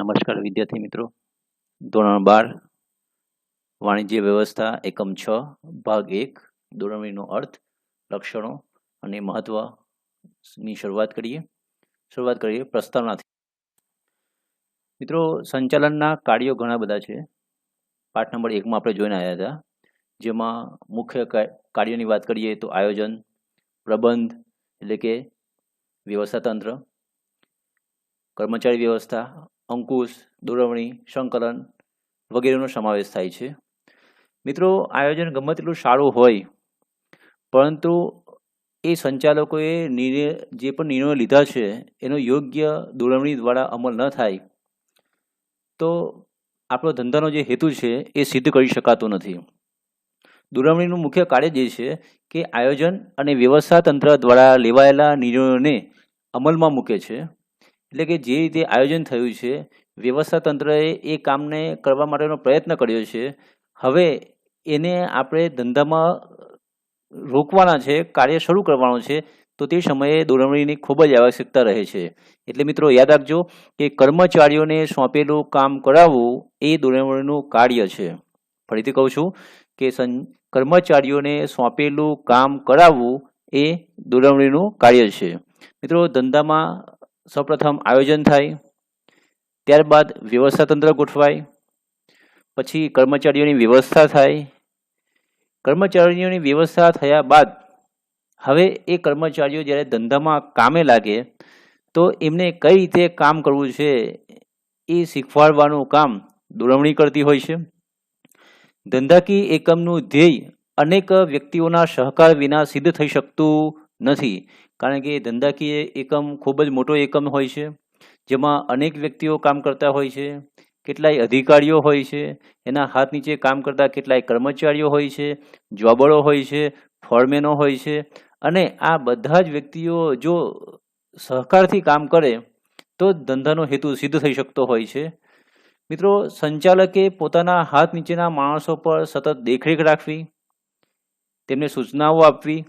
નમસ્કાર વિદ્યાર્થી મિત્રો. ધોરણ 12 વાણિજ્ય વ્યવસ્થા એકમ 6 ભાગ 1 દોરવણીનો અર્થ, લક્ષણો અને મહત્વની શરૂઆત કરીએ પ્રસ્તાવનાથી. મિત્રો, સંચાલનના કાર્યો ઘણા બધા છે. પાઠ નંબર 1માં આપણે જોઈને આવ્યા હતા, જેમાં મુખ્ય કાર્યોની વાત કરીએ તો આયોજન, પ્રબંધ એટલે કે વ્યવસ્થા તંત્ર, કર્મચારી વ્યવસ્થા, અંકુશ, દોરવણી, સંકલન વગેરેનો સમાવેશ થાય છે. મિત્રો, આયોજન ગમે તેટલું સારું હોય, પરંતુ એ સંચાલકોએ જે પણ નિર્ણયો લીધા છે એનો યોગ્ય દોરવણી દ્વારા અમલ ન થાય તો આપણો ધંધાનો જે હેતુ છે એ સિદ્ધ કરી શકાતો નથી. દોરવણીનું મુખ્ય કાર્ય જે છે કે આયોજન અને વ્યવસ્થા તંત્ર દ્વારા લેવાયેલા નિર્ણયોને અમલમાં મૂકે છે. એટલે કે જે રીતે આયોજન થયું છે, વ્યવસ્થા તંત્રએ એ કામને કરવા માટેનો પ્રયત્ન કર્યો છે, હવે એને આપણે ધંધામાં રોકવાના છે, કાર્ય શરૂ કરવાનું છે, તો તે સમયે દોરવણીની ખૂબ જ આવશ્યકતા રહે છે. એટલે મિત્રો યાદ રાખજો કે કર્મચારીઓને સોંપેલું કામ કરાવવું એ દોરવણીનું કાર્ય છે. ફરીથી કહું છું કે કર્મચારીઓને સોંપેલું કામ કરાવવું એ દોરવણીનું કાર્ય છે. મિત્રો, ધંધામાં સૌપ્રથમ આયોજન થાય, ત્યારબાદ વ્યવસ્થા તંત્ર ગોઠવાય, પછી કર્મચારીઓની વ્યવસ્થા થાય. કર્મચારીઓની વ્યવસ્થા થયા બાદ હવે એ કર્મચારીઓ જ્યારે ધંધામાં કામે લાગે તો એમને કઈ રીતે કામ કરવું છે એ શીખવાડવાનું કામ દોરવણી કરતી હોય છે. ધંધાકીય એકમનું ધ્યેય અનેક વ્યક્તિઓના સહકાર વિના સિદ્ધ થઈ શકતું નથી, કારણ કે ધંધાકીય એકમ ખૂબ જ મોટો એકમ હોય છે, જેમાં અનેક વ્યક્તિઓ કામ કરતા હોય છે. કેટલાય અધિકારીઓ હોય છે, એના હાથ નીચે કામ કરતા કેટલાય કર્મચારીઓ હોય છે, જોબળો હોય છે, ફોરમેનો હોય છે, અને આ બધા જ વ્યક્તિઓ જો સહકારથી કામ કરે તો ધંધાનો હેતુ સિદ્ધ થઈ શકતો હોય છે. મિત્રો, સંચાલકે પોતાના હાથ નીચેના માણસો પર સતત દેખરેખ રાખવી, તેમને સૂચનાઓ આપવી,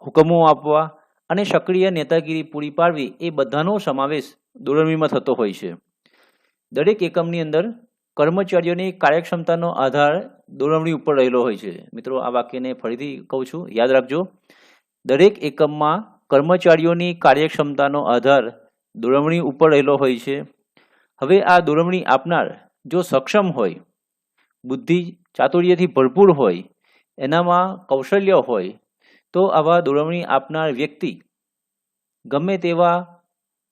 હુકમો આપવા અને સક્રિય નેતાગીરી પૂરી પાડવી એ બધાનો સમાવેશ દોરવણીમાં થતો હોય છે. દરેક એકમની અંદર કર્મચારીઓની કાર્યક્ષમતાનો આધાર દોરવણી ઉપર રહેલો હોય છે. મિત્રો, આ વાક્યને ફરીથી કહું છું, યાદ રાખજો. દરેક એકમમાં કર્મચારીઓની કાર્યક્ષમતાનો આધાર દોરવણી ઉપર રહેલો હોય છે. હવે આ દોરવણી આપનાર જો સક્ષમ હોય, બુદ્ધિ ચાતુર્યથી ભરપૂર હોય, એનામાં કૌશલ્ય હોય, તો આવા દોરવણી આપનાર વ્યક્તિ ગમે તેવા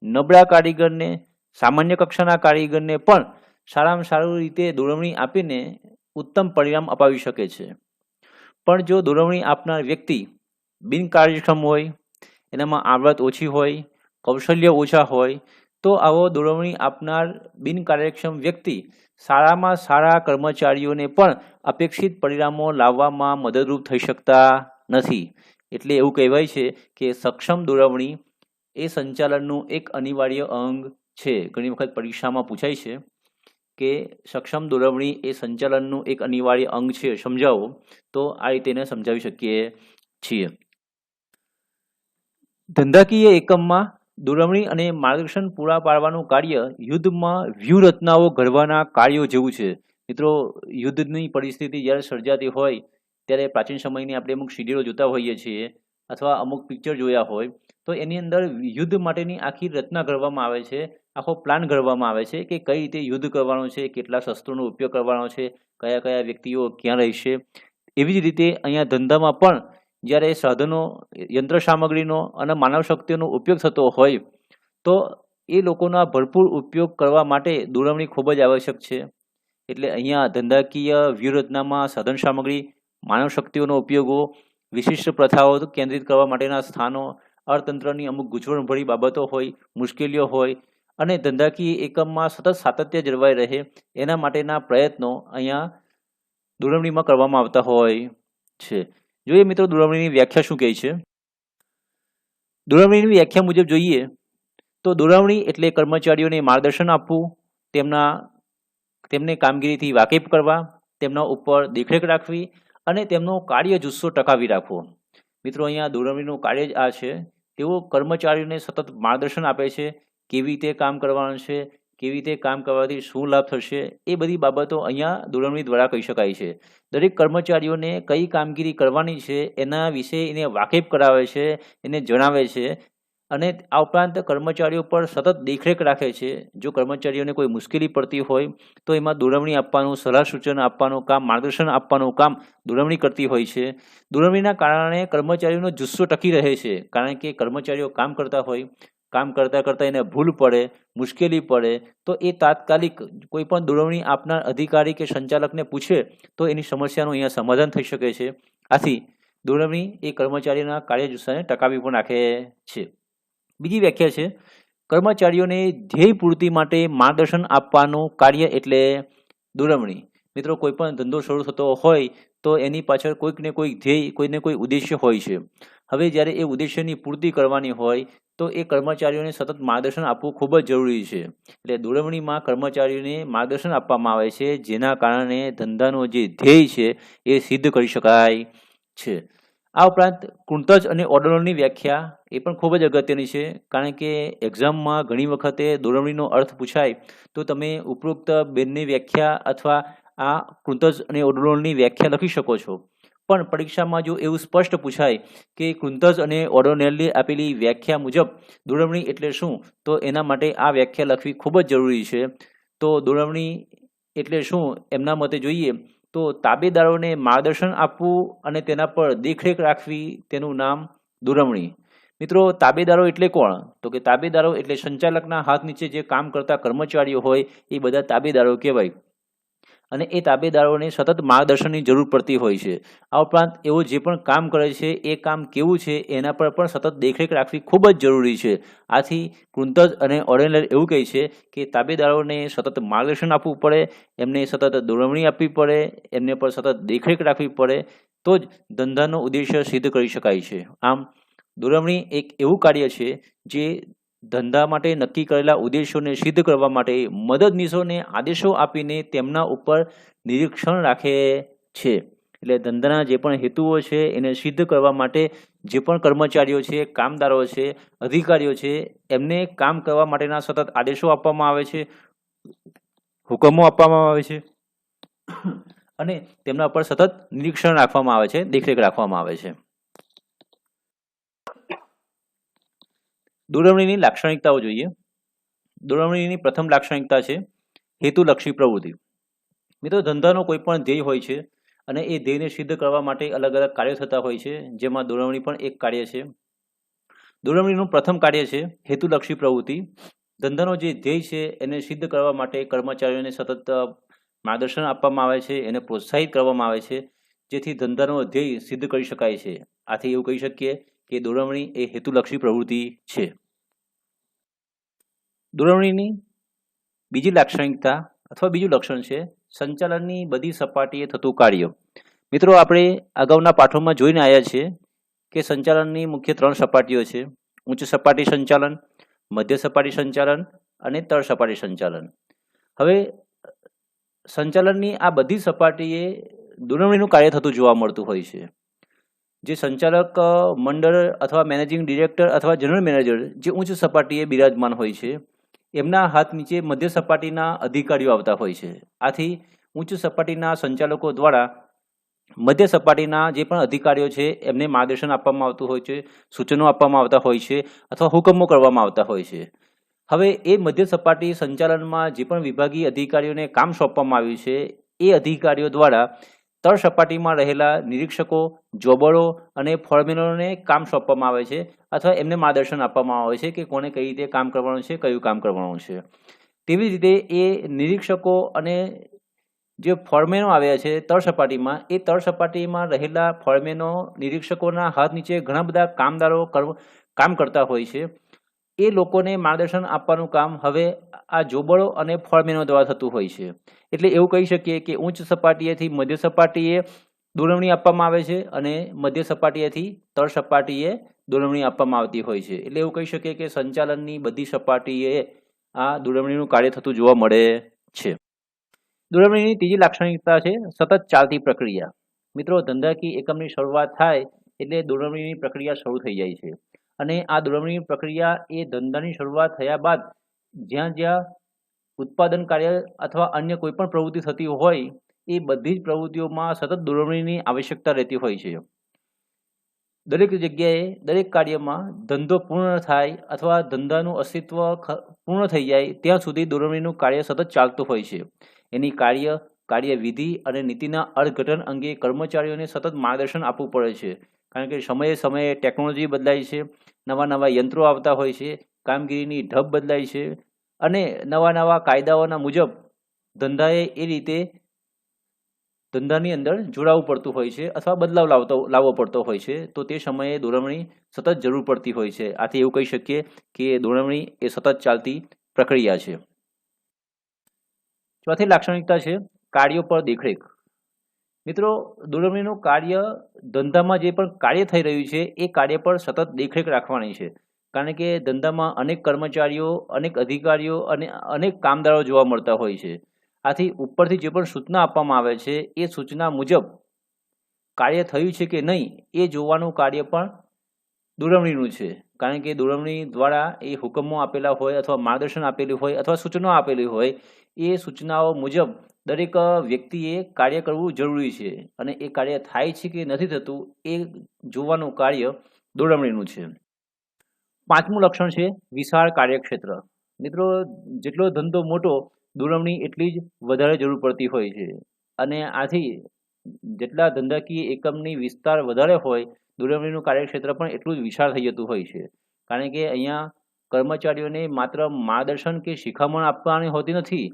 નબળા કારીગરને, સામાન્ય કક્ષાના કારીગરને પણ સારામાં સારી રીતે દોરવણી આપીને ઉત્તમ પરિણામ અપાવી શકે છે. પણ જો દોરવણી આપનાર વ્યક્તિ બિનકાર્યક્ષમ હોય, એનામાં આવડત ઓછી હોય, કૌશલ્ય ઓછા હોય, તો આવો દોરવણી આપનાર બિનકાર્યક્ષમ વ્યક્તિ સારામાં સારા કર્મચારીઓને પણ અપેક્ષિત પરિણામો લાવવામાં મદદરૂપ થઈ શકતા નથી. એટલે એવું કહેવાય છે કે સક્ષમ દોરવણી એ સંચાલનનું એક અનિવાર્ય અંગ છે. ઘણી વખત પરીક્ષામાં પૂછાય છે કે સક્ષમ દોરવણી એ સંચાલનનું એક અનિવાર્ય અંગ છે, સમજાવો. તો આ રીતે એને સમજાવી શકીએ છીએ. ધંધાકીય એકમમાં દોરવણી અને માર્ગદર્શન પૂરા પાડવાનું કાર્ય યુદ્ધમાં વ્યૂહરચનાઓ ઘડવાના કાર્યો જેવું છે. મિત્રો, યુદ્ધની પરિસ્થિતિ જ્યારે સર્જાતી હોય ત્યારે પ્રાચીન સમયની આપણે અમુક સીડીઓ જોતા હોઈએ છીએ અથવા અમુક પિક્ચર જોયા હોય તો એની અંદર યુદ્ધ માટેની આખી રચના ઘડવામાં આવે છે, આખો પ્લાન ઘડવામાં આવે છે કે કઈ રીતે યુદ્ધ કરવાનો છે, કેટલા શસ્ત્રોનો ઉપયોગ કરવાનો છે, કયા કયા વ્યક્તિઓ ક્યાં રહેશે. એવી જ રીતે અહીંયા ધંધામાં પણ જ્યારે સાધનો, યંત્ર સામગ્રીનો અને માનવ શક્તિનો ઉપયોગ થતો હોય તો એ લોકોના ભરપૂર ઉપયોગ કરવા માટે દોરવણી ખૂબ જ આવશ્યક છે. એટલે અહીંયા ધંધાકીય વ્યૂહરચનામાં સાધન સામગ્રી, માનવ શક્તિઓનો ઉપયોગો, વિશિષ્ટ પ્રથાઓ કેન્દ્રિત કરવા માટેના સ્થાનો, અર્થતંત્રની અમુક ગૂંચવણભરી બાબતો હોય, મુશ્કેલીઓ હોય, અને ધંધાકીય એકમમાં સતત સાતત્ય જળવાઈ રહે એના માટેના પ્રયત્નો અહીંયા દોરવણીમાં કરવામાં આવતા હોય છે. જોઈએ મિત્રો, દોરવણીની વ્યાખ્યા શું કહે છે. દોરવણીની વ્યાખ્યા મુજબ જોઈએ તો દોરવણી એટલે કર્મચારીઓને માર્ગદર્શન આપવું, તેમને કામગીરીથી વાકેફ કરવા, તેમના ઉપર દેખરેખ રાખવી અને તેમનો કાર્ય જુસ્સો ટકાવી રાખવો. મિત્રો, અહીંયા દોરવણીનું કાર્ય જ આ છે. તેઓ કર્મચારીઓને સતત માર્ગદર્શન આપે છે, કેવી રીતે કામ કરવાનું છે, કેવી રીતે કામ કરવાથી શું લાભ થશે, એ બધી બાબતો અહીંયા દોરવણી દ્વારા કહી શકાય છે. દરેક કર્મચારીઓને કઈ કામગીરી કરવાની છે એના વિશે એને વાકેફ કરાવે છે, એને જણાવે છે. અને આ ઉપરાંત કર્મચારીઓ પર સતત દેખરેખ રાખે છે. જો કર્મચારીઓને કોઈ મુશ્કેલી પડતી હોય તો એમાં દોરવણી આપવાનું, સલાહ સૂચન આપવાનું કામ, માર્ગદર્શન આપવાનું કામ દોરવણી કરતી હોય છે. દોરવણીના કારણે કર્મચારીઓનો જુસ્સો ટકી રહે છે, કારણ કે કર્મચારીઓ કામ કરતા હોય, કામ કરતાં કરતાં એને ભૂલ પડે, મુશ્કેલી પડે તો એ તાત્કાલિક કોઈ પણ દોરવણી આપનાર અધિકારી કે સંચાલકને પૂછે તો એની સમસ્યાનું અહીંયા સમાધાન થઈ શકે છે. આથી દોરવણી એ કર્મચારીના કાર્ય જુસ્સાને ટકાવી પણ રાખે છે. બીજી વ્યાખ્યા છે, કર્મચારીઓને ધ્યેય પૂર્તિ માટે માર્ગદર્શન આપવાનું કાર્ય એટલે દોરવણી. મિત્રો, કોઈ પણ ધંધો શરૂ થતો હોય તો એની પાછળ કોઈક ને કોઈ ધ્યેય, કોઈને કોઈ ઉદ્દેશ્ય હોય છે. હવે જ્યારે એ ઉદ્દેશ્યની પૂર્તિ કરવાની હોય તો એ કર્મચારીઓને સતત માર્ગદર્શન આપવું ખૂબ જ જરૂરી છે. એટલે દોરવણીમાં કર્મચારીઓને માર્ગદર્શન આપવામાં આવે છે, જેના કારણે ધંધાનો જે ધ્યેય છે એ સિદ્ધ કરી શકાય છે. આ ઉપરાંત કૃંતજ અને ઓર્ડરોની વ્યાખ્યા એ પણ ખૂબ જ અગત્યની છે, કારણ કે એક્ઝામમાં ઘણી વખતે દોરવણીનો અર્થ પૂછાય તો તમે ઉપરોક્ત બેનની વ્યાખ્યા અથવા આ કૃંતજ અને ઓર્ડરોની વ્યાખ્યા લખી શકો છો. પણ પરીક્ષામાં જો એવું સ્પષ્ટ પૂછાય કે કૃંતજ અને ઓર્ડોનેલની આપેલી વ્યાખ્યા મુજબ દોરવણી એટલે શું, તો એના માટે આ વ્યાખ્યા લખવી ખૂબ જ જરૂરી છે. તો દોરવણી એટલે શું એમના મતે જોઈએ તો તાબેદારોને માર્ગદર્શન આપવું અને તેના પર દેખરેખ રાખવી, તેનું નામ દોરવણી. મિત્રો, તાબેદારો એટલે કોણ? તો કે તાબેદારો એટલે સંચાલકના હાથ નીચે જે કામ કરતા કર્મચારીઓ હોય એ બધા તાબેદારો કહેવાય. અને એ તાબેદારોને સતત માર્ગદર્શનની જરૂર પડતી હોય છે. આ ઉપરાંત એવો જે પણ કામ કરે છે એ કામ કેવું છે એના પર પણ સતત દેખરેખ રાખવી ખૂબ જ જરૂરી છે. આથી કૃંતજ અને ઓર્ડેનર એવું કહે છે કે તાબેદારોને સતત માર્ગદર્શન આપવું પડે, એમને સતત દોરવણી આપવી પડે, એમને પર સતત દેખરેખ રાખવી પડે, તો જ ધંધાનો ઉદ્દેશ્ય સિદ્ધ કરી શકાય છે. આમ દોરવણી એક એવું કાર્ય છે જે ધંધા માટે નક્કી કરેલા ઉદ્દેશોને સિદ્ધ કરવા માટે મદદનીશોને આદેશો આપીને તેમના ઉપર નિરીક્ષણ રાખે છે. એટલે ધંધાના જે પણ હેતુઓ છે એને સિદ્ધ કરવા માટે જે પણ કર્મચારીઓ છે, કામદારો છે, અધિકારીઓ છે, એમને કામ કરવા માટેના સતત આદેશો આપવામાં આવે છે, હુકમો આપવામાં આવે છે અને તેમના પર સતત નિરીક્ષણ રાખવામાં આવે છે, દેખરેખ રાખવામાં આવે છે. દોરવણીની લાક્ષણિકતાઓ જોઈએ. દોરવણીની પ્રથમ લાક્ષણિકતા છે હેતુલક્ષી પ્રવૃત્તિ. મિત્રો, ધંધાનો કોઈ પણ ધ્યેય હોય છે અને એ ધ્યેયને સિદ્ધ કરવા માટે અલગ અલગ કાર્યો થતા હોય છે, જેમાં દોરવણી પણ એક કાર્ય છે. દોરવણીનું પ્રથમ કાર્ય છે હેતુલક્ષી પ્રવૃત્તિ. ધંધાનો જે ધ્યેય છે એને સિદ્ધ કરવા માટે કર્મચારીઓને સતત માર્ગદર્શન આપવામાં આવે છે, એને પ્રોત્સાહિત કરવામાં આવે છે, જેથી ધંધાનો ધ્યેય સિદ્ધ કરી શકાય છે. આથી એવું કહી શકીએ કે દોરવણી એ હેતુલક્ષી પ્રવૃત્તિ છે. દોરવણીની બીજી લાક્ષણિકતા અથવા બીજું લક્ષણ છે સંચાલનની બધી સપાટીએ થતું કાર્ય. મિત્રો, આપણે અગાઉના પાઠોમાં જોઈને આવ્યા છીએ કે સંચાલનની મુખ્ય 3 સપાટીઓ છે: ઉચ્ચ સપાટી સંચાલન, મધ્ય સપાટી સંચાલન અને તળ સપાટી સંચાલન. હવે સંચાલનની આ બધી સપાટીએ દોરવણીનું કાર્ય થતું જોવા મળતું હોય છે. જે સંચાલક મંડળ અથવા મેનેજિંગ ડિરેક્ટર અથવા જનરલ મેનેજર જે ઉચ્ચ સપાટીએ બિરાજમાન હોય છે, એમના હાથ નીચે મધ્ય સપાટીના અધિકારીઓ આવતા હોય છે. આથી ઉચ્ચ સપાટીના સંચાલકો દ્વારા મધ્ય સપાટીના જે પણ અધિકારીઓ છે એમને માર્ગદર્શન આપવામાં આવતું હોય છે, સૂચનો આપવામાં આવતા હોય છે અથવા હુકમો કરવામાં આવતા હોય છે. હવે એ મધ્ય સપાટી સંચાલનમાં જે પણ વિભાગીય અધિકારીઓને કામ સોંપવામાં આવ્યું છે એ અધિકારીઓ દ્વારા તળ સપાટીમાં રહેલા નિરીક્ષકો, જોબળો અને ફોરમેનોને કામ સોંપવામાં આવે છે અથવા એમને માર્ગદર્શન આપવામાં આવે છે કે કોને કઈ રીતે કામ કરવાનું છે, કયું કામ કરવાનું છે. તેવી જ રીતે એ નિરીક્ષકો અને જે ફોરમેનો આવ્યા છે તળ સપાટીમાં, એ તળ સપાટીમાં રહેલા ફોરમેનો, નિરીક્ષકોના હાથ નીચે ઘણા બધા કામદારો કામ કરતા હોય છે. એ લોકોને માર્ગદર્શન આપવાનું કામ હવે આ જોબળો અને ફોરમેનો દ્વારા થતું હોય છે. એટલે એવું કહી શકીએ કે ઉચ્ચ સપાટીએથી મધ્ય સપાટીએ દોરવણી આપવામાં આવે છે અને મધ્ય સપાટીએથી તળ સપાટીએ દોરવણી આપવામાં આવતી હોય છે. એટલે એવું કહી શકીએ કે સંચાલનની બધી સપાટીએ આ દોરવણીનું કાર્ય થતું જોવા મળે છે. દોરવણીની ત્રીજી લાક્ષણિકતા છે સતત ચાલતી પ્રક્રિયા. મિત્રો, ધંધાકીય એકમની શરૂઆત થાય એટલે દોરવણીની પ્રક્રિયા શરૂ થઈ જાય છે અને આ દોરવણીની પ્રક્રિયા એ ધંધાની શરૂઆત થયા બાદ જ્યાં જ્યાં ઉત્પાદન કાર્ય અથવા અન્ય કોઈ પણ પ્રવૃત્તિ થતી હોય એ બધી જ પ્રવૃત્તિઓમાં સતત દોરવણીની આવશ્યકતા રહેતી હોય છે. દરેક જગ્યાએ દરેક કાર્યમાં ધંધો પૂર્ણ થાય અથવા ધંધાનું અસ્તિત્વ પૂર્ણ થઈ જાય ત્યાં સુધી દોરવણીનું કાર્ય સતત ચાલતું હોય છે. એની કાર્યવિધિ અને નીતિના અર્થઘટન અંગે કર્મચારીઓને સતત માર્ગદર્શન આપવું પડે છે. કારણ કે સમયે સમયે ટેકનોલોજી બદલાય છે, નવા નવા યંત્રો આવતા હોય છે, કામગીરીની ઢબ બદલાય છે અને નવા નવા કાયદાઓના મુજબ ધંધાએ એ રીતે ધંધાની અંદર જોડાવવું પડતું હોય છે અથવા બદલાવ લાવવો પડતો હોય છે. તો તે સમયે દોરવણી સતત જરૂર પડતી હોય છે. આથી એવું કહી શકીએ કે દોરવણી એ સતત ચાલતી પ્રક્રિયા છે. ચોથી લાક્ષણિકતા છે કાર્યો પર દેખરેખ. મિત્રો, દોરવણીનું કાર્ય ધંધામાં જે પણ કાર્ય થઈ રહ્યું છે એ કાર્ય પર સતત દેખરેખ રાખવાની છે. કારણ કે ધંધામાં અનેક કર્મચારીઓ, અનેક અધિકારીઓ અને અનેક કામદારો જોવા મળતા હોય છે. આથી ઉપરથી જે પણ સૂચના આપવામાં આવે છે એ સૂચના મુજબ કાર્ય થયું છે કે નહીં એ જોવાનું કાર્ય પણ દોરવણીનું છે. કારણ કે દોરવણી દ્વારા એ હુકમો આપેલા હોય અથવા માર્ગદર્શન આપેલું હોય અથવા સૂચનાઓ આપેલી હોય એ સૂચનાઓ મુજબ દરેક વ્યક્તિએ કાર્ય કરવું જરૂરી છે અને એ કાર્ય થાય છે કે નથી થતું એ જોવાનું કાર્ય દોરવણીનું છે. પાંચમું લક્ષણ છે વિશાળ કાર્યક્ષેત્ર. મિત્રો, જેટલો ધંધો મોટો દોરવણી એટલી જ વધારે જરૂર પડતી હોય છે અને આથી જેટલા ધંધાકીય એકમની વિસ્તાર વધારે હોય દોરવણીનું કાર્યક્ષેત્ર પણ એટલું જ વિશાળ થઈ જતું હોય છે. કારણ કે અહીંયા કર્મચારીઓને માત્ર માર્ગદર્શન કે શિખામણ આપવાની હોતી નથી.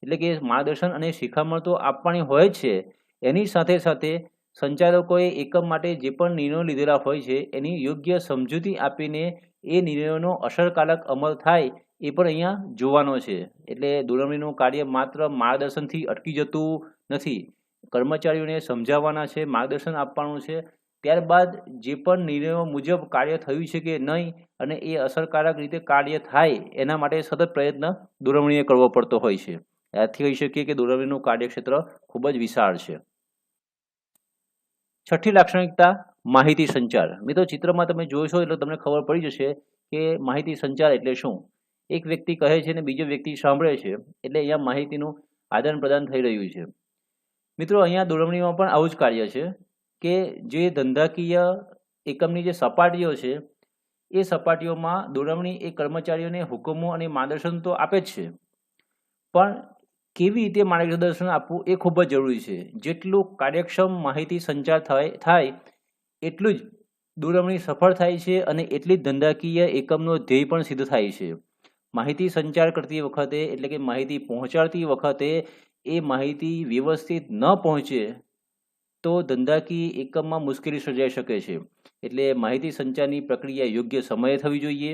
એટલે કે માર્ગદર્શન અને શિખામણ તો આપવાની હોય જ છે. એની સાથે સાથે સંચાલકોએ એકમ માટે જે પણ નિર્ણયો લીધેલા હોય છે એની યોગ્ય સમજૂતી આપીને એ નિર્ણયોનો અસરકારક અમલ થાય એ પણ અહીંયા જોવાનો છે. એટલે દોરવણીનું કાર્ય માત્ર માર્ગદર્શનથી અટકી જતું નથી. કર્મચારીઓને સમજાવવાના છે, માર્ગદર્શન આપવાનું છે. ત્યારબાદ જે પણ નિર્ણયો મુજબ કાર્ય થયું છે કે નહીં અને એ અસરકારક રીતે કાર્ય થાય એના માટે સતત પ્રયત્ન દોરવણીએ કરવો પડતો હોય છે. આથી કહી શકીએ કે દોરવણીનું કાર્યક્ષેત્ર ખૂબ જ વિશાળ છે. છઠ્ઠી લાક્ષણિકતા માહિતી સંચાર. મિત્રો, ચિત્રમાં તમે જોશો એટલે તમને ખબર પડી જશે કે માહિતી સંચાર એટલે શું. એક વ્યક્તિ કહે છે અને બીજો વ્યક્તિ સાંભળે છે એટલે અહીંયા માહિતીનું આદાન પ્રદાન થઈ રહ્યું છે. મિત્રો, અહીંયા દોરવણીમાં પણ આવું જ કાર્ય છે કે જે ધંધાકીય એકમની જે સપાટીઓ છે એ સપાટીઓમાં દોરવણી એ કર્મચારીઓને હુકમો અને માર્ગદર્શન તો આપે જ છે, પણ કેવી રીતે માર્ગદર્શન આપવું એ ખૂબ જ જરૂરી છે. જેટલું કાર્યક્ષમ માહિતી સંચાર થાય એટલું જ દોરવણી સફળ થાય છે અને એટલી જ ધંધાકીય એકમનો ધ્યેય પણ સિદ્ધ થાય છે. માહિતી સંચાર કરતી વખતે એટલે કે માહિતી પહોંચાડતી વખતે એ માહિતી વ્યવસ્થિત ન પહોંચે તો ધંધાકીય એકમમાં મુશ્કેલી સર્જાઈ શકે છે. એટલે માહિતી સંચારની પ્રક્રિયા યોગ્ય સમયે થવી જોઈએ,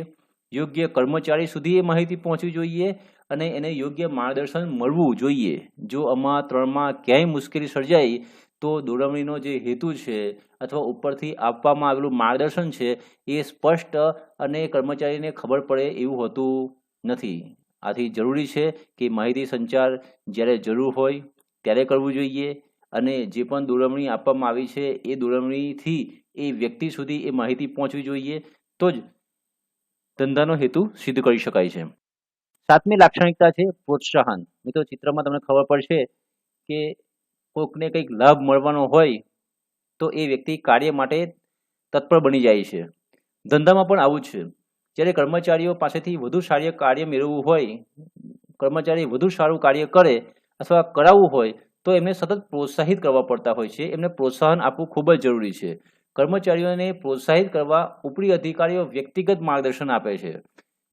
યોગ્ય કર્મચારી સુધી એ માહિતી પહોંચવી જોઈએ અને એને યોગ્ય માર્ગદર્શન મળવું જોઈએ. જો આમાં ત્રણમાં ક્યાંય મુશ્કેલી સર્જાય તો દોરવણીનો જે હેતુ છે અથવા ઉપરથી આપવામાં આવેલું માર્ગદર્શન છે એ સ્પષ્ટ અને કર્મચારીને ખબર પડે એવું હોતું નથી. આથી જરૂરી છે કે માહિતી સંચાર જ્યારે જરૂર હોય ત્યારે કરવું જોઈએ અને જે પણ દોરવણી આપવામાં આવી છે એ દોરવણીથી એ વ્યક્તિ સુધી એ માહિતી પહોંચવી જોઈએ. તો જ ધંધાનો હેતુ સિદ્ધ કરી શકાય છે. સાતમી લાક્ષણિકતા છે પ્રોત્સાહન. મિત્રો, ચિત્રમાં તમને ખબર પડશે કે કોકને કંઈક લાભ મળવાનો હોય તો એ વ્યક્તિ કાર્ય માટે તત્પર બની જાય છે. ધંધામાં પણ આવું જ છે. જ્યારે કર્મચારીઓ પાસેથી વધુ સારું કાર્ય મેળવવું હોય, કર્મચારી વધુ સારું કાર્ય કરે અથવા કરાવવું હોય તો એમને સતત પ્રોત્સાહિત કરવા પડતા હોય છે. એમને પ્રોત્સાહન આપવું ખૂબ જ જરૂરી છે. કર્મચારીઓને પ્રોત્સાહિત કરવા ઉપરી અધિકારીઓ વ્યક્તિગત માર્ગદર્શન આપે છે.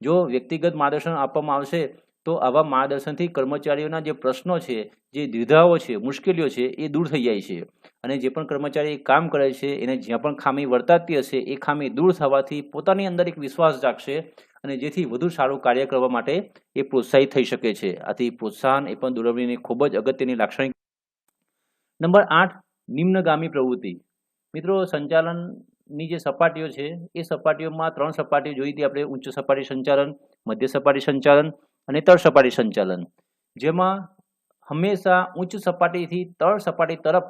જો વ્યક્તિગત માર્ગદર્શન આપવામાં આવશે તો આવા માર્ગદર્શનથી કર્મચારીઓના જે પ્રશ્નો છે, જે દ્વિધાઓ છે, મુશ્કેલીઓ છે એ દૂર થઈ જાય છે અને જે પણ કર્મચારી કામ કરે છે એને જ્યાં પણ ખામી વર્તાતી હશે એ ખામી દૂર થવાથી પોતાની અંદર એક વિશ્વાસ જાગશે અને જેથી વધુ સારું કાર્ય કરવા માટે એ પ્રોત્સાહિત થઈ શકે છે. આથી પ્રોત્સાહન એ પણ દોરવણીની ખૂબ જ અગત્યની લાક્ષણિક. નંબર 8, નિમ્નગામી પ્રવૃત્તિ. મિત્રો, સંચાલનની જે સપાટીઓ છે એ સપાટીઓમાં 3 સપાટીઓ જોઈ હતી આપણે: ઉચ્ચ સપાટી સંચાલન, મધ્ય સપાટી સંચાલન અને તળ સપાટી સંચાલન. જેમાં હંમેશા ઉચ્ચ સપાટીથી તળ સપાટી તરફ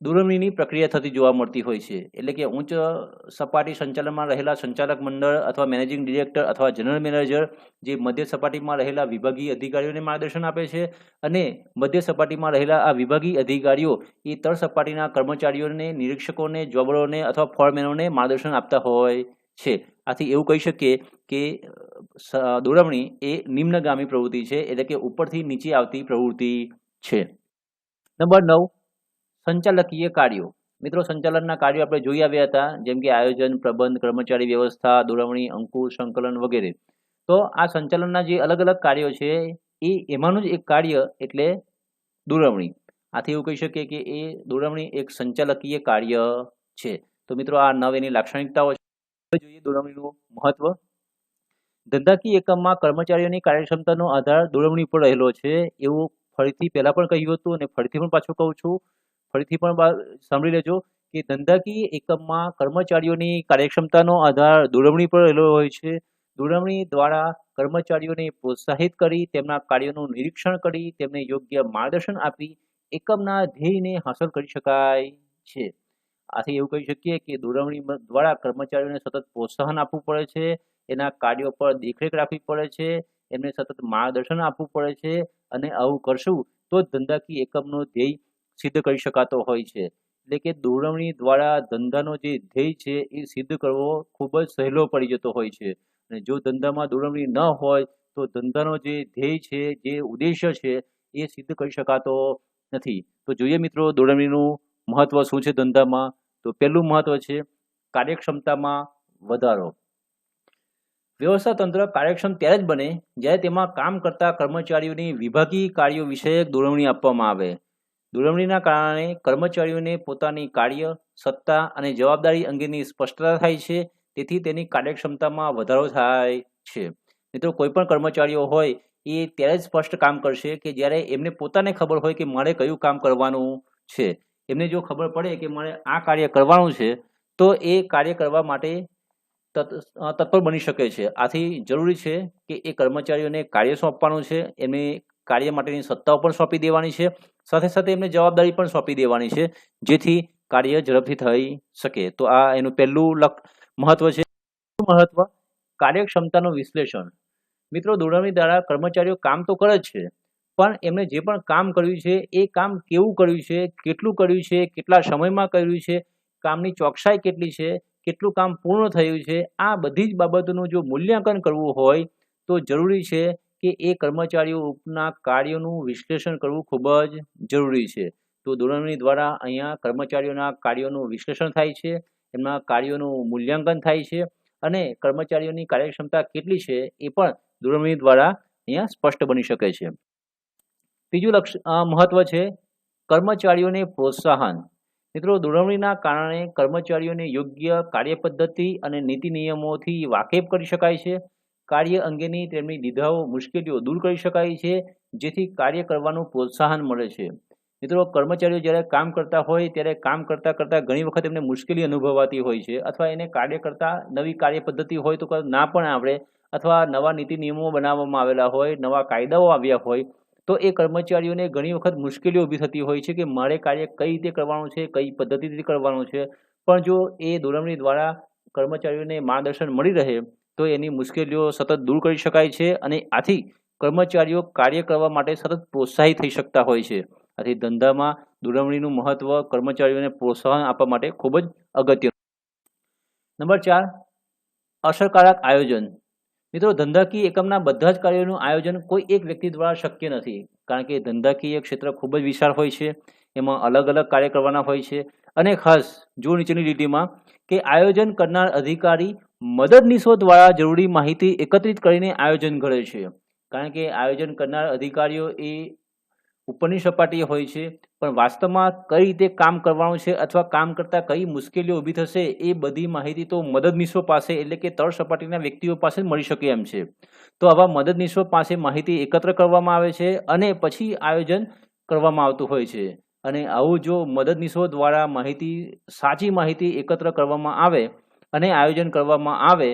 દોરવણીની પ્રક્રિયા થતી જોવા મળતી હોય છે. એટલે કે ઉચ્ચ સપાટી સંચાલનમાં રહેલા સંચાલક મંડળ અથવા મેનેજિંગ ડિરેક્ટર અથવા જનરલ મેનેજર જે મધ્ય સપાટીમાં રહેલા વિભાગીય અધિકારીઓને માર્ગદર્શન આપે છે અને મધ્ય સપાટીમાં રહેલા આ વિભાગીય અધિકારીઓ એ તળ સપાટીના કર્મચારીઓને, નિરીક્ષકોને, જોબરોને અથવા ફોરમેનોને માર્ગદર્શન આપતા હોય છે. આથી એવું કહી શકીએ કે દોરવણી એ નિમ્નગામી પ્રવૃત્તિ છે, એટલે કે ઉપરથી નીચે આવતી પ્રવૃત્તિ છે. નંબર 9, સંચાલકીય કાર્યો. મિત્રો, સંચાલનના કાર્યો આપણે જોઈ આવ્યા હતા, જેમ કે આયોજન, પ્રબંધ, કર્મચારી વ્યવસ્થા, દોરવણી, અંકુશ, સંકલન વગેરે. તો આ સંચાલનના જે અલગ અલગ કાર્યો છે એ એમાંનું જ એક કાર્ય એટલે દોરવણી. આથી એવું કહી શકીએ કે એ દોરવણી એક સંચાલકીય કાર્ય છે. તો મિત્રો, આ 9 એની લાક્ષણિકતાઓ છે. હવે જોઈએ દોરવણીનું મહત્વ. ધંધાકીય એકમમાં કર્મચારીઓની કાર્યક્ષમતાનો આધાર દોરવણી પર રહેલો છે, એવું ફરીથી પહેલા પણ કહ્યું હતું અને ફરીથી પણ પાછું કહું છું. ફરીથી પણ સાંભળી લેજો કે ધંધાકીય એકમમાં કર્મચારીઓની કાર્યક્ષમતાનો આધાર દોરવણી પર રહેલો હોય છે. દોરવણી દ્વારા કર્મચારીઓને પ્રોત્સાહિત કરી, તેમના કાર્યોનું નિરીક્ષણ કરી, તેમને યોગ્ય માર્ગદર્શન આપી એકમના ધ્યેયને હાંસલ કરી શકાય છે. આથી એવું કહી શકીએ કે દોરવણી દ્વારા કર્મચારીઓને સતત પ્રોત્સાહન આપવું પડે છે, એના કાર્યો પર દેખરેખ રાખવી પડે છે, એમને સતત માર્ગદર્શન આપવું પડે છે અને આવું કરશું તો જ ધંધાકીય એકમનો ધ્યેય સિદ્ધ કરી શકાતો હોય છે. એટલે કે દોરવણી દ્વારા ધંધાનો જે ધ્યેય છે એ સિદ્ધ કરવો ખૂબ જ સહેલો પડી જતો હોય છે. અને જો ધંધામાં દોરવણી ન હોય તો ધંધાનો જે ધ્યેય છે, જે ઉદ્દેશ્ય છે એ સિદ્ધ કરી શકાતો નથી. તો જોઈએ મિત્રો દોરવણીનું મહત્વ શું છે ધંધામાં. તો પહેલું મહત્વ છે કાર્યક્ષમતામાં વધારો. વ્યવસ્થા તંત્ર કાર્યક્ષમ ત્યારે જ બને જ્યારે તેમાં કામ કરતા કર્મચારીઓની વિભાગીય કાર્યો વિષયક દોરવણી આપવામાં આવે. દોરવણીના કારણે કર્મચારીઓને પોતાની કાર્ય, સત્તા અને જવાબદારી અંગેની સ્પષ્ટતા થાય છે, તેથી તેની કાર્યક્ષમતામાં વધારો થાય છે. મિત્રો, કોઈ પણ કર્મચારીઓ હોય એ ત્યારે જ સ્પષ્ટ કામ કરશે કે જ્યારે એમને પોતાને ખબર હોય કે મારે કયું કામ કરવાનું છે. એમને જો ખબર પડે કે મારે આ કાર્ય કરવાનું છે તો એ કાર્ય કરવા માટે તત્પર બની શકે છે. આથી જરૂરી છે કે એ કર્મચારીઓને કાર્ય સોંપવાનું છે, એમને કાર્ય માટેની સત્તાઓ પણ સોંપી દેવાની છે, સાથે સાથે એમને જવાબદારી પણ સોંપી દેવાની છે, જેથી કાર્ય ઝડપથી થઈ શકે. તો આ એનું પહેલું મહત્વ છે. મહત્વ કાર્યક્ષમતાનું વિશ્લેષણ. મિત્રો, દોરવણી દ્વારા કર્મચારીઓ કામ તો કરે જ છે, પણ એમને જે પણ કામ કર્યું છે એ કામ કેવું કર્યું છે, કેટલું કર્યું છે, કેટલા સમયમાં કર્યું છે, કામની ચોકસાઈ કેટલી છે, કેટલું કામ પૂર્ણ થયું છે, આ બધી જ બાબતોનું જો મૂલ્યાંકન કરવું હોય તો જરૂરી છે કે એ કર્મચારીઓના કાર્યોનું વિશ્લેષણ કરવું ખૂબ જ જરૂરી છે. તો દોરવણી દ્વારા અહીંયા કર્મચારીઓના કાર્યોનું વિશ્લેષણ થાય છે, એમના કાર્યોનું મૂલ્યાંકન થાય છે અને કર્મચારીઓની કાર્યક્ષમતા કેટલી છે એ પણ દોરવણી દ્વારા અહીંયા સ્પષ્ટ બની શકે છે. ત્રીજું મહત્વ છે કર્મચારીઓને પ્રોત્સાહન. મિત્રો, દોરવણીના કારણે કર્મચારીઓને યોગ્ય કાર્યપદ્ધતિ અને નીતિ નિયમોથી વાકેફ કરી શકાય છે. કાર્ય અંગેની તેમની દ્વિધાઓ, મુશ્કેલીઓ દૂર કરી શકાય છે, જેથી કાર્ય કરવાનું પ્રોત્સાહન મળે છે. મિત્રો, કર્મચારીઓ જ્યારે કામ કરતા હોય ત્યારે કામ કરતાં કરતાં ઘણી વખત એમને મુશ્કેલી અનુભવાતી હોય છે, અથવા એને કાર્ય કરતાં નવી કાર્ય પદ્ધતિ હોય તો ના પણ આવડે, અથવા નવા નીતિ નિયમો બનાવવામાં આવેલા હોય, નવા કાયદાઓ આવ્યા હોય તો એ કર્મચારીઓને ઘણી વખત મુશ્કેલીઓ ઊભી થતી હોય છે કે મારે કાર્ય કઈ રીતે કરવાનું છે, કઈ પદ્ધતિથી કરવાનું છે. પણ જો એ દોરવણી દ્વારા કર્મચારીઓને માર્ગદર્શન મળી રહે તો એની મુશ્કેલીઓ સતત દૂર કરી શકાય છે અને આથી કર્મચારીઓ કાર્ય કરવા માટે સતત પ્રોત્સાહિત થઈ શકતા હોય છે. આથી ધંધામાં દોરવણીનું મહત્વ કર્મચારીઓને પ્રોત્સાહન આપવા માટે ખૂબ જ અગત્યનું. નંબર 4, અસરકારક આયોજન. મિત્રો, ધંધાકીય એકમના બધા જ કાર્યોનું આયોજન કોઈ એક વ્યક્તિ દ્વારા શક્ય નથી, કારણ કે ધંધાકીય ક્ષેત્ર ખૂબ જ વિશાળ હોય છે, એમાં અલગ અલગ કાર્ય કરવાના હોય છે અને ખાસ જો નીચેની લીટીમાં કે આયોજન કરનાર અધિકારી મદદનીશો દ્વારા જરૂરી માહિતી એકત્રિત કરીને આયોજન કરે છે. કારણ કે આયોજન કરનાર અધિકારીઓ એ ઉપરની સપાટીએ હોય છે, પણ વાસ્તવમાં કઈ રીતે કામ કરવાનું છે અથવા કામ કરતાં કઈ મુશ્કેલીઓ ઊભી થશે એ બધી માહિતી તો મદદનીશો પાસે, એટલે કે તળ સપાટીના વ્યક્તિઓ પાસે જ મળી શકે એમ છે. તો આવા મદદનીશો પાસે માહિતી એકત્ર કરવામાં આવે છે અને પછી આયોજન કરવામાં આવતું હોય છે. અને આવું જો મદદનીશો દ્વારા સાચી માહિતી એકત્ર કરવામાં આવે અને આયોજન કરવામાં આવે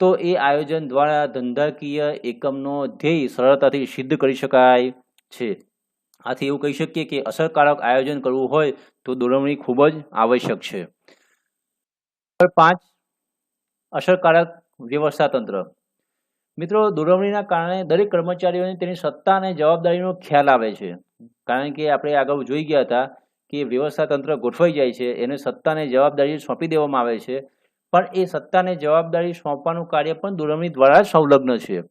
તો એ આયોજન દ્વારા ધંધાકીય એકમનો ધ્યેય સરળતાથી સિદ્ધ કરી શકાય છે. આથી એવું કહી શકીએ કે અસરકારક આયોજન કરવું હોય તો દોરવણી ખૂબ જ આવશ્યક છે. 5. અસરકારક વ્યવસ્થા તંત્ર. મિત્રો, દોરવણીના કારણે દરેક કર્મચારીઓને તેની સત્તા અને જવાબદારીનો ખ્યાલ આવે છે. કારણ કે આપણે આગળ જોઈ ગયા હતા કે વ્યવસ્થા તંત્ર ગોઠવાઈ જાય છે, એને સત્તા અને જવાબદારી સોંપી દેવામાં આવે છે, પણ એ સત્તા અને જવાબદારી સોંપવાનું કાર્ય પણ દોરવણી દ્વારા જ સંલગ્ન છે.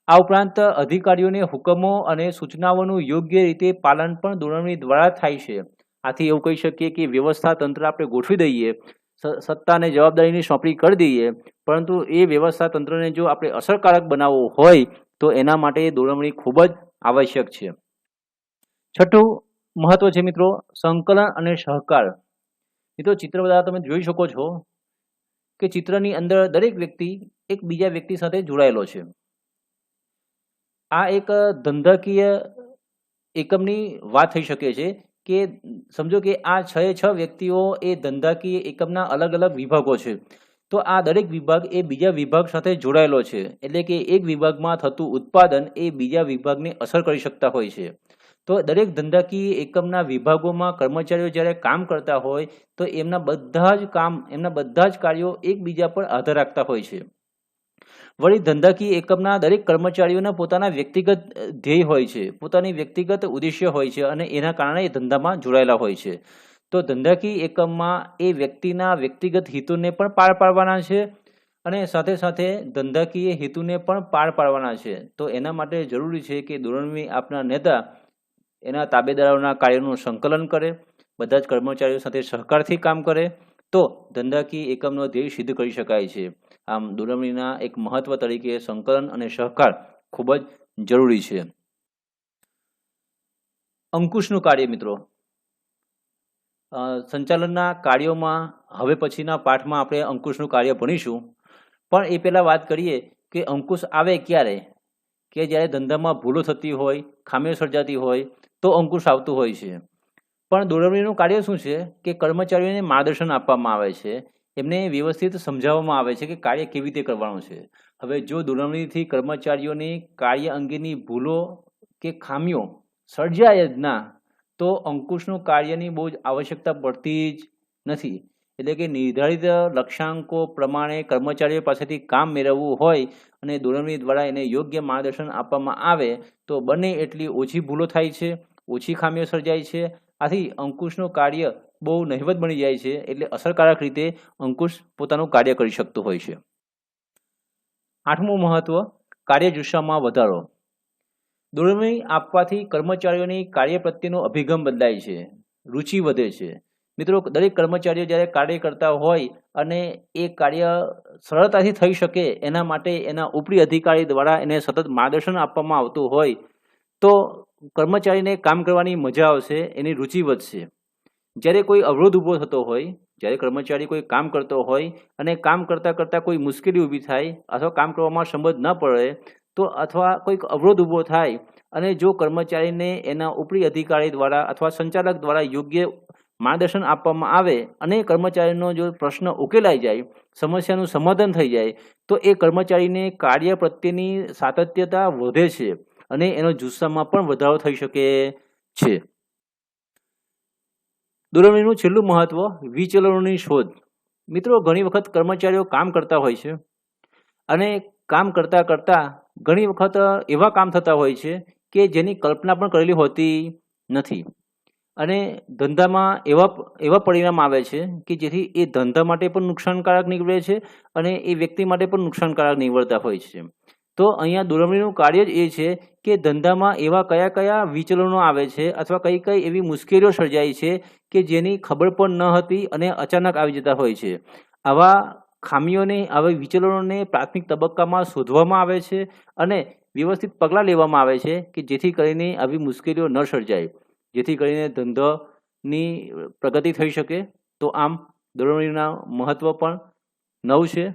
આ ઉપરાંત અધિકારીઓને હુકમો અને સૂચનાઓનું યોગ્ય રીતે પાલન પણ દોરવણી દ્વારા થાય છે. આથી એવું કહી શકીએ કે વ્યવસ્થા તંત્ર આપણે ગોઠવી દઈએ, સત્તા અને જવાબદારીની સોંપણી કરી દઈએ, પરંતુ એ વ્યવસ્થા તંત્રને જો આપણે અસરકારક બનાવવું હોય તો એના માટે દોરવણી ખૂબ જ આવશ્યક છે. 6થું મહત્વ છે મિત્રો, સંકલન અને સહકાર. મિત્રો, ચિત્ર દ્વારા તમે જોઈ શકો છો કે ચિત્રની અંદર દરેક વ્યક્તિ એક બીજા વ્યક્તિ સાથે જોડાયેલો છે. આ એક ધંધાકીય એકમની વાત થઈ શકે છે કે સમજો કે આ 6 વ્યક્તિઓ એ ધંધાકીય એકમના અલગ અલગ વિભાગો છે. તો આ દરેક વિભાગ એ બીજા વિભાગ સાથે જોડાયેલો છે, એટલે કે એક વિભાગમાં થતું ઉત્પાદન એ બીજા વિભાગને અસર કરી શકતા હોય છે. તો દરેક ધંધાકીય એકમના વિભાગોમાં કર્મચારીઓ જ્યારે કામ કરતા હોય તો એમના બધા જ કાર્યો એકબીજા પર આધાર રાખતા હોય છે. વળી ધંધાકીય એકમના દરેક કર્મચારીઓના પોતાના વ્યક્તિગત ધ્યેય હોય છે, પોતાની વ્યક્તિગત ઉદ્દેશ્ય હોય છે અને એના કારણે એ ધંધામાં જોડાયેલા હોય છે. તો ધંધાકીય એકમમાં એ વ્યક્તિના વ્યક્તિગત હિતોને પણ પાર પાડવાના છે અને સાથે સાથે ધંધાકીય હેતુને પણ પાર પાડવાના છે. તો એના માટે જરૂરી છે કે દોરવણી આપના નેતા એના તાબેદારોના કાર્યોનું સંકલન કરે, બધા જ કર્મચારીઓ સાથે સહકારથી કામ કરે, તો ધંધાકીય એકમનો ધ્યેય સિદ્ધ કરી શકાય છે. આમ દોરવણીના એક મહત્વ તરીકે સંકલન અને સહકાર ખૂબ જ જરૂરી છે. અંકુશનું કાર્ય. મિત્રો, સંચાલનના કાર્યોમાં હવે પછીના પાઠમાં આપણે અંકુશનું કાર્ય ભણીશું, પણ એ પહેલાં વાત કરીએ કે અંકુશ આવે ક્યારે, કે જ્યારે ધંધામાં ભૂલો થતી હોય, ખામીઓ સર્જાતી હોય તો અંકુશ આવતું હોય છે. પણ દોરવણીનું કાર્ય શું છે કે કર્મચારીઓને માર્ગદર્શન આપવામાં આવે છે, એમને વ્યવસ્થિત સમજાવવામાં આવે છે કે કાર્ય કેવી રીતે કરવાનું છે. હવે જો દોરવણીથી કર્મચારીઓની કાર્ય અંગેની ભૂલો કે ખામીઓ સર્જાય જ ના, તો અંકુશનું કાર્યની બહુ જ આવશ્યકતા પડતી જ નથી. એટલે કે નિર્ધારિત લક્ષ્યાંકો પ્રમાણે કર્મચારીઓ પાસેથી કામ મેળવવું હોય અને દોરવણી દ્વારા એને યોગ્ય માર્ગદર્શન આપવામાં આવે તો બને એટલી ઓછી ભૂલો થાય છે, ઓછી ખામીઓ સર્જાય છે. આથી અંકુશનું કાર્ય બહુ નહિવત બની જાય છે, એટલે અસરકારક રીતે અંકુશ પોતાનું કાર્ય કરી શકતો હોય છે. 8મું મહત્વ, કાર્ય જુસ્સામાં વધારો. દોરવણી આપવાથી કર્મચારીઓની કાર્ય પ્રત્યેનો અભિગમ બદલાય છે, રુચિ વધે છે. મિત્રો, દરેક કર્મચારીઓ જ્યારે કાર્ય કરતા હોય અને એ કાર્ય સરળતાથી થઈ શકે એના માટે એના ઉપરી અધિકારી દ્વારા એને સતત માર્ગદર્શન આપવામાં આવતું હોય તો કર્મચારીને કામ કરવાની મજા આવશે, એની રુચિ વધશે. જ્યારે કોઈ અવરોધ ઊભો થતો હોય, જ્યારે કર્મચારી કોઈ કામ કરતો હોય અને કામ કરતાં કરતાં કોઈ મુશ્કેલી ઊભી થાય અથવા કામ કરવામાં સમજ ન પડે તો અથવા કોઈક અવરોધ ઊભો થાય અને જો કર્મચારીને એના ઉપરી અધિકારી દ્વારા અથવા સંચાલક દ્વારા યોગ્ય માર્ગદર્શન આપવામાં આવે અને કર્મચારીનો જો પ્રશ્ન ઉકેલાઈ જાય, સમસ્યાનું સમાધાન થઈ જાય તો એ કર્મચારીને કાર્ય પ્રત્યેની સાતત્યતા વધે છે અને એનો જુસ્સામાં પણ વધારો થઈ શકે છે. દોરવણીનું છેલ્લું મહત્વ, વિચલનોની શોધ. મિત્રો, ઘણી વખત કર્મચારીઓ કામ કરતા હોય છે અને કામ કરતાં કરતાં ઘણી વખત એવા કામ થતા હોય છે કે જેની કલ્પના પણ કરેલી હોતી નથી અને ધંધામાં એવા પરિણામ આવે છે કે જેથી એ ધંધા માટે પણ નુકસાનકારક નીવડે છે અને એ વ્યક્તિ માટે પણ નુકસાનકારક નીવડતા હોય છે. તો અહીંયા દોરવણીનું કાર્ય જ એ છે કે ધંધામાં એવા કયા વિચલનો આવે છે અથવા કઈ એવી મુશ્કેલીઓ સર્જાય છે કે જેની ખબર પણ ન હતી અને અચાનક આવી જતા હોય છે. આવા ખામીઓને, આવા વિચલનોને પ્રાથમિક તબક્કામાં શોધવામાં આવે છે અને વ્યવસ્થિત પગલાં લેવામાં આવે છે કે જેથી કરીને આવી મુશ્કેલીઓ ન સર્જાય, જેથી કરીને ધંધાની પ્રગતિ થઈ શકે. તો આમ દોરવણીના મહત્વ પણ 9 છે.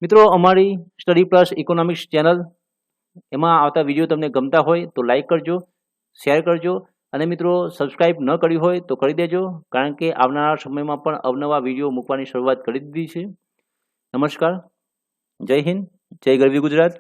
મિત્રો, અમારી સ્ટડી પ્લસ ઇકોનોમિક્સ ચેનલ, એમાં આવતા વિડીયો તમને ગમતા હોય તો લાઈક કરજો, શેર કરજો અને મિત્રો સબસ્ક્રાઈબ ન કરી હોય તો કરી દેજો, કારણ કે આવનારા સમયમાં પણ અવનવા વિડીયો મૂકવાની શરૂઆત કરી દીધી છે. નમસ્કાર, જય હિન્દ, જય ગરવી ગુજરાત.